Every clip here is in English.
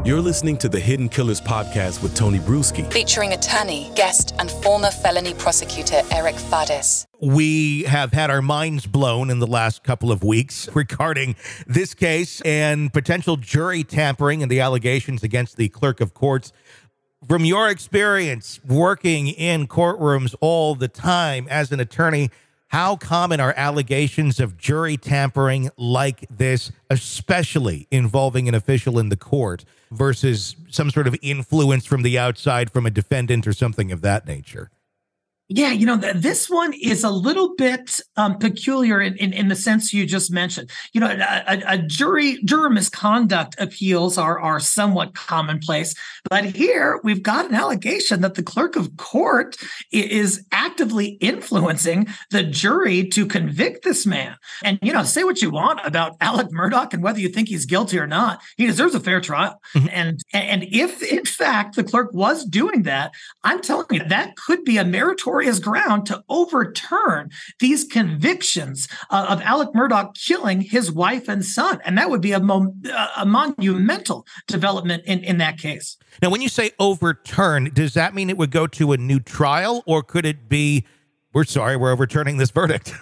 You're listening to the Hidden Killers podcast with Tony Bruschi, featuring attorney, guest, and former felony prosecutor Eric Faddis. We have had our minds blown in the last couple of weeks regarding this case and potential jury tampering and the allegations against the clerk of courts. From your experience working in courtrooms all the time as an attorney, how common are allegations of jury tampering like this, especially involving an official in the court, versus some sort of influence from the outside from a defendant or something of that nature? Yeah, this one is a little bit peculiar in the sense you just mentioned. Juror misconduct appeals are somewhat commonplace, but here we've got an allegation that the clerk of court is actively influencing the jury to convict this man. And, say what you want about Alex Murdaugh and whether you think he's guilty or not, he deserves a fair trial. Mm-hmm. And if, in fact, the clerk was doing that, I'm telling you, that could be a meritorious ground to overturn these convictions of Alex Murdaugh killing his wife and son. And that would be a monumental development in that case. Now, when you say overturn, does that mean it would go to a new trial, or could it be, we're overturning this verdict?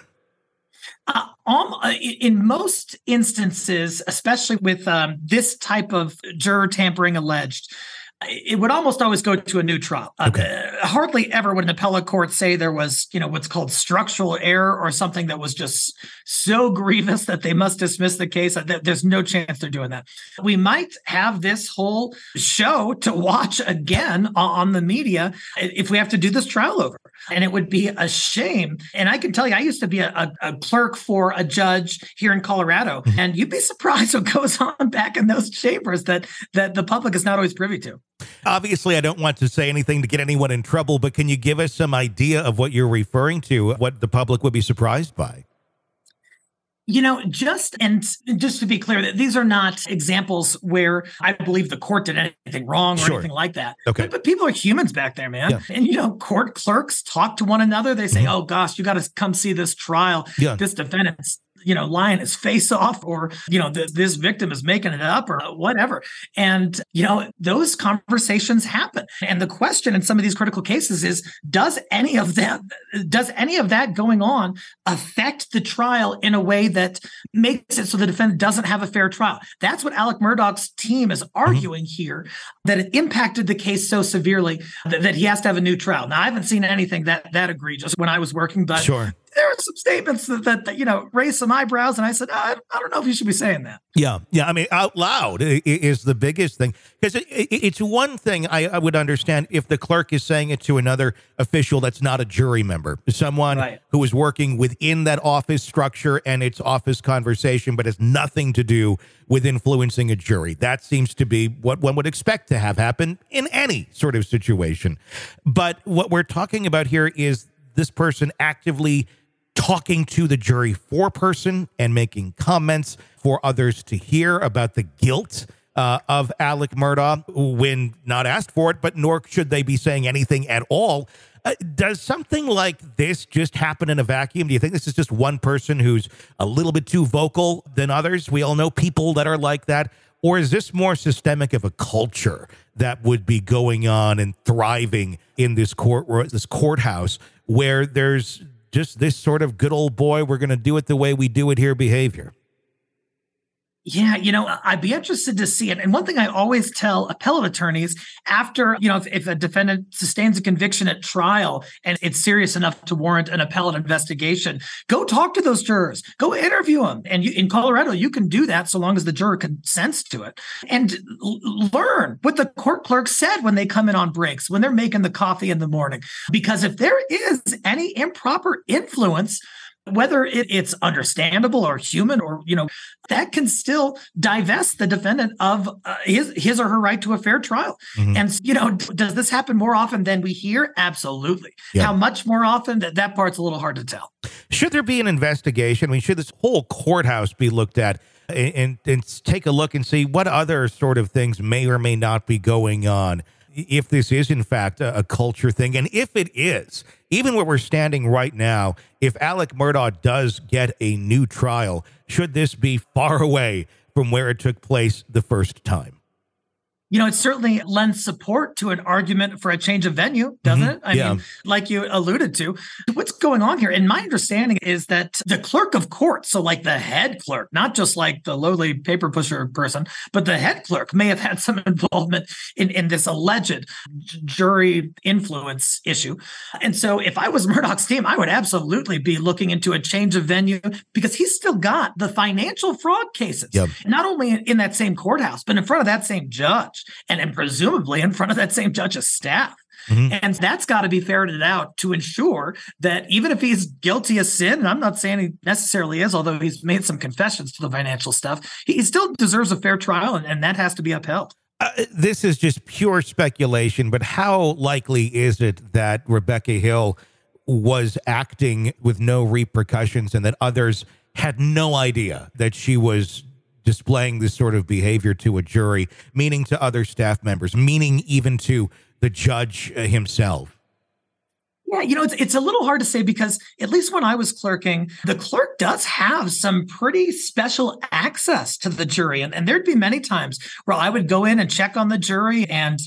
In most instances, especially with this type of juror tampering alleged, it would almost always go to a new trial. Okay. Hardly ever would an appellate court say there was, what's called structural error or something that was just so grievous that they must dismiss the case. There's no chance they're doing that. We might have this whole show to watch again on the media if we have to do this trial over. And it would be a shame. And I can tell you, I used to be a clerk for a judge here in Colorado, and you'd be surprised what goes on back in those chambers that the public is not always privy to. Obviously, I don't want to say anything to get anyone in trouble, but can you give us some idea of what you're referring to, what the public would be surprised by? Just to be clear, these are not examples where I believe the court did anything wrong or anything like that. Okay. But people are humans back there, man. Yeah. And, court clerks talk to one another. They say, oh, gosh, you got to come see this trial. Yeah. This defendant's lying his face off, or, this victim is making it up or whatever. And, those conversations happen. And the question in some of these critical cases is, does any of that going on affect the trial in a way that makes it so the defendant doesn't have a fair trial? That's what Alex Murdaugh's team is arguing here, that it impacted the case so severely that he has to have a new trial. Now, I haven't seen anything that egregious when I was working, but sure. There are some statements that raised some eyebrows, and I said, I don't know if you should be saying that. Yeah. I mean, out loud is the biggest thing, because it's one thing I would understand if the clerk is saying it to another official that's not a jury member, someone who is working within that office structure and its office conversation, but has nothing to do with influencing a jury. That seems to be what one would expect to have happen in any sort of situation. But what we're talking about here is this person actively talking to the jury foreperson and making comments for others to hear about the guilt of Alex Murdaugh when not asked for it, but nor should they be saying anything at all. Does something like this just happen in a vacuum? Do you think this is just one person who's a little bit too vocal than others? We all know people that are like that. Or is this more systemic of a culture that would be going on and thriving in this courthouse, where there's just this sort of good old boy, we're going to do it the way we do it here behavior? Yeah, I'd be interested to see it. And one thing I always tell appellate attorneys after, if a defendant sustains a conviction at trial and it's serious enough to warrant an appellate investigation, go talk to those jurors, go interview them. And in Colorado, you can do that so long as the juror consents to it, and learn what the court clerk said when they come in on breaks, when they're making the coffee in the morning. Because if there is any improper influence, whether it's understandable or human, or, that can still divest the defendant of his or her right to a fair trial. Mm-hmm. And, does this happen more often than we hear? Absolutely. Yeah. How much more often? That part's a little hard to tell. Should there be an investigation? I mean, should this whole courthouse be looked at and take a look and see what other sort of things may or may not be going on, if this is, in fact, a culture thing? And if it is, even where we're standing right now, if Alex Murdaugh does get a new trial, should this be far away from where it took place the first time? It certainly lends support to an argument for a change of venue, doesn't it? I mean, like you alluded to, what's going on here? And my understanding is that the clerk of court, so like the head clerk, not just like the lowly paper pusher person, but the head clerk may have had some involvement in this alleged jury influence issue. And so if I was Murdaugh's team, I would absolutely be looking into a change of venue because he's still got the financial fraud cases, not only in that same courthouse, but in front of that same judge. And presumably in front of that same judge's staff. And that's got to be ferreted out to ensure that even if he's guilty of sin, and I'm not saying he necessarily is, although he's made some confessions to the financial stuff, he still deserves a fair trial, and that has to be upheld. This is just pure speculation, but how likely is it that Rebecca Hill was acting with no repercussions and that others had no idea that she was displaying this sort of behavior to a jury, meaning to other staff members, meaning even to the judge himself? Yeah, it's a little hard to say because at least when I was clerking, the clerk does have some pretty special access to the jury. And there'd be many times where I would go in and check on the jury and,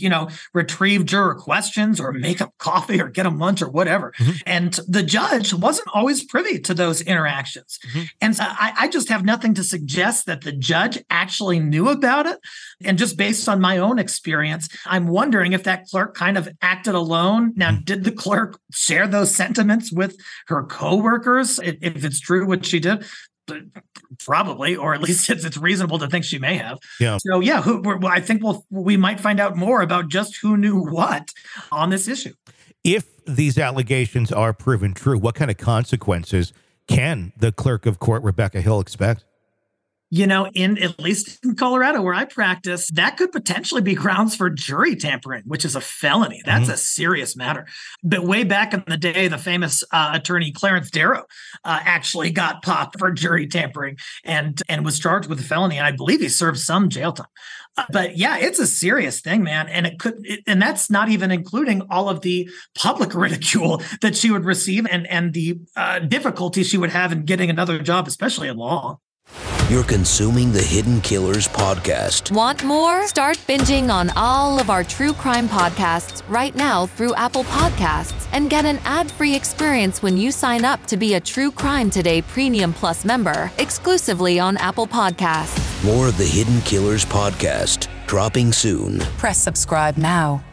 retrieve juror questions or make up coffee or get them lunch or whatever. And the judge wasn't always privy to those interactions. And so I just have nothing to suggest that the judge actually knew about it. And just based on my own experience, I'm wondering if that clerk kind of acted alone. Now, did the clerk share those sentiments with her coworkers? If it's true what she did, probably, or at least it's reasonable to think she may have. So I think we might find out more about just who knew what on this issue. If these allegations are proven true, what kind of consequences can the clerk of court, Rebecca Hill, expect? At least in Colorado where I practice, that could potentially be grounds for jury tampering, which is a felony. That's a serious matter. But way back in the day, the famous attorney Clarence Darrow actually got popped for jury tampering and was charged with a felony. And I believe he served some jail time. But yeah, it's a serious thing, man. And and that's not even including all of the public ridicule that she would receive and the difficulty she would have in getting another job, especially in law. You're consuming the Hidden Killers podcast. Want more? Start binging on all of our true crime podcasts right now through Apple Podcasts and get an ad-free experience when you sign up to be a True Crime Today Premium Plus member exclusively on Apple Podcasts. More of the Hidden Killers podcast dropping soon. Press subscribe now.